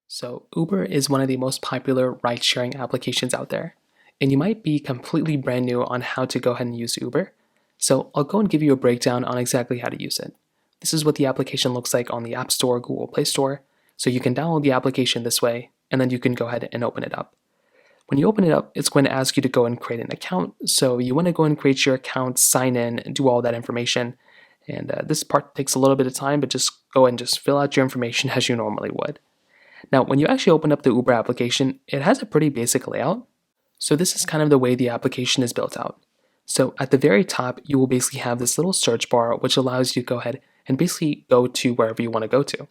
So, Uber is one of the most popular ride sharing applications out there, and you might be completely brand new on how to go ahead and use Uber. So, I'll go and give you a breakdown on exactly how to use it. This is what the application looks like on the App Store, Google Play Store. So, you can download the application this way, and then you can go ahead and open it up. When you open it up, it's going to ask you to go and create an account. So, you want to go and create your account, sign in, and do all that information. And this part takes a little bit of time, but just go and just fill out your information as you normally would. Now, when you actually open up the Uber application, it has a pretty basic layout. So this is kind of the way the application is built out. So at the very top, you will basically have this little search bar, which allows you to go ahead and basically go to wherever you want to go to.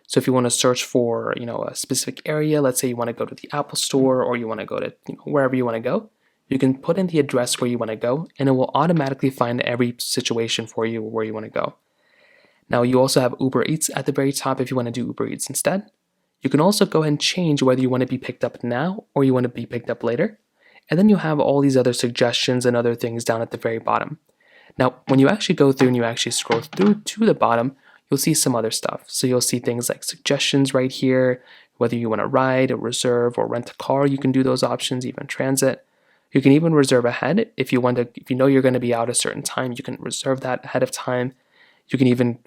So if you want to search for, a specific area, let's say you want to go to the Apple Store or you want to go to wherever you want to go, you can put in the address where you want to go, and it will automatically find every situation for you where you want to go. Now you also have Uber Eats at the very top if you want to do Uber Eats instead. You can also go ahead and change whether you want to be picked up now or you want to be picked up later. And then you have all these other suggestions and other things down at the very bottom. Now, when you actually go through and you actually scroll through to the bottom, you'll see some other stuff. So you'll see things like suggestions right here, whether you want to ride or reserve or rent a car, you can do those options, even transit. You can even reserve ahead if you know you're going to be out a certain time, you can reserve that ahead of time. You can even,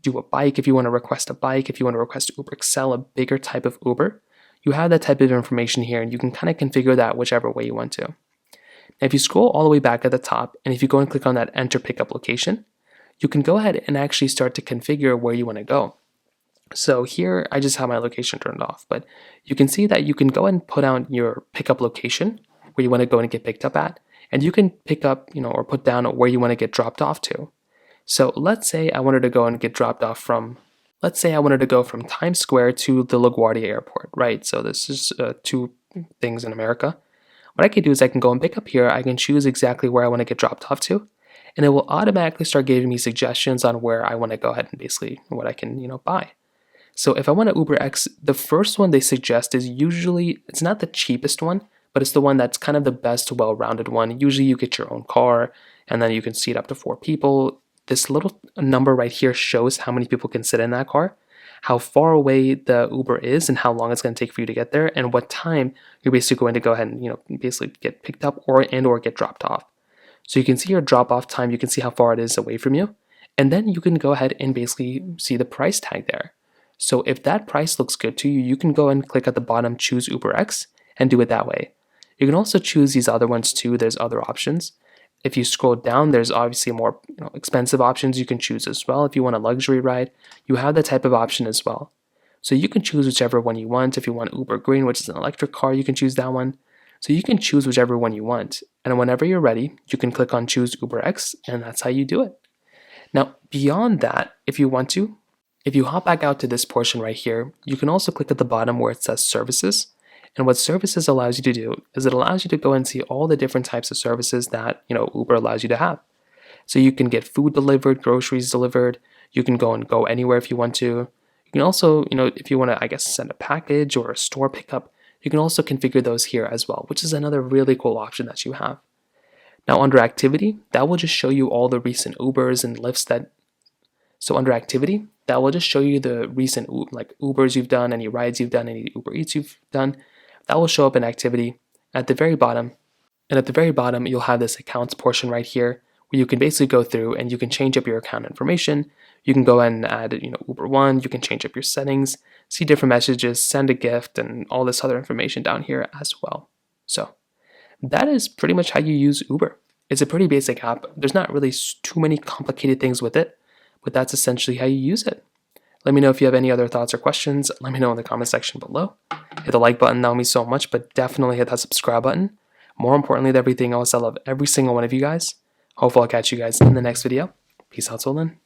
do a bike if you want to request a bike, if you want to request Uber XL, a bigger type of Uber. You have that type of information here, and you can kind of configure that whichever way you want to. Now, if you scroll all the way back at the top, and if you go and click on that enter pickup location, you can go ahead and actually start to configure where you want to go. So here, I just have my location turned off, but you can see that you can go and put out your pickup location where you want to go and get picked up at, and you can pick up, or put down where you want to get dropped off to. So let's say I wanted to go and get dropped off from, Times Square to the LaGuardia Airport, right? So this is two things in America. What I can do is I can go and pick up here. I can choose exactly where I want to get dropped off to, and it will automatically start giving me suggestions on where I want to go ahead and basically what I can, buy. So if I want to Uber X, the first one they suggest is usually, it's not the cheapest one, but it's the one that's kind of the best well-rounded one. Usually you get your own car, and then you can seat up to 4 people. This little number right here shows how many people can sit in that car, how far away the Uber is, and how long it's going to take for you to get there, and what time you're basically going to go ahead and basically get picked up or get dropped off. So you can see your drop-off time, you can see how far it is away from you, and then you can go ahead and basically see the price tag there. So if that price looks good to you, you can go and click at the bottom, choose Uber X, and do it that way. You can also choose these other ones too. There's other options. If you scroll down, there's obviously more expensive options you can choose as well. If you want a luxury ride, you have that type of option as well. So you can choose whichever one you want. If you want Uber Green, which is an electric car, you can choose that one. So you can choose whichever one you want. And whenever you're ready, you can click on choose Uber X, and that's how you do it. Now, beyond that, if you want to, if you hop back out to this portion right here, you can also click at the bottom where it says services. And what services allows you to do is it allows you to go and see all the different types of services that, Uber allows you to have. So you can get food delivered, groceries delivered. You can go anywhere if you want to. You can also, if you want to, send a package or a store pickup, you can also configure those here as well, which is another really cool option that you have. Now under activity, that will just show you all the recent Ubers and Lyfts So under activity, that will just show you the recent Ubers you've done, any rides you've done, any Uber Eats you've done. That will show up in activity at the very bottom. And at the very bottom, you'll have this accounts portion right here where you can basically go through and you can change up your account information. You can go ahead and add, Uber One. You can change up your settings, see different messages, send a gift, and all this other information down here as well. So that is pretty much how you use Uber. It's a pretty basic app. There's not really too many complicated things with it, but that's essentially how you use it. Let me know if you have any other thoughts or questions. Let me know in the comment section below. Hit the like button, that would mean so much, but definitely hit that subscribe button. More importantly than everything else, I love every single one of you guys. Hopefully I'll catch you guys in the next video. Peace out till then.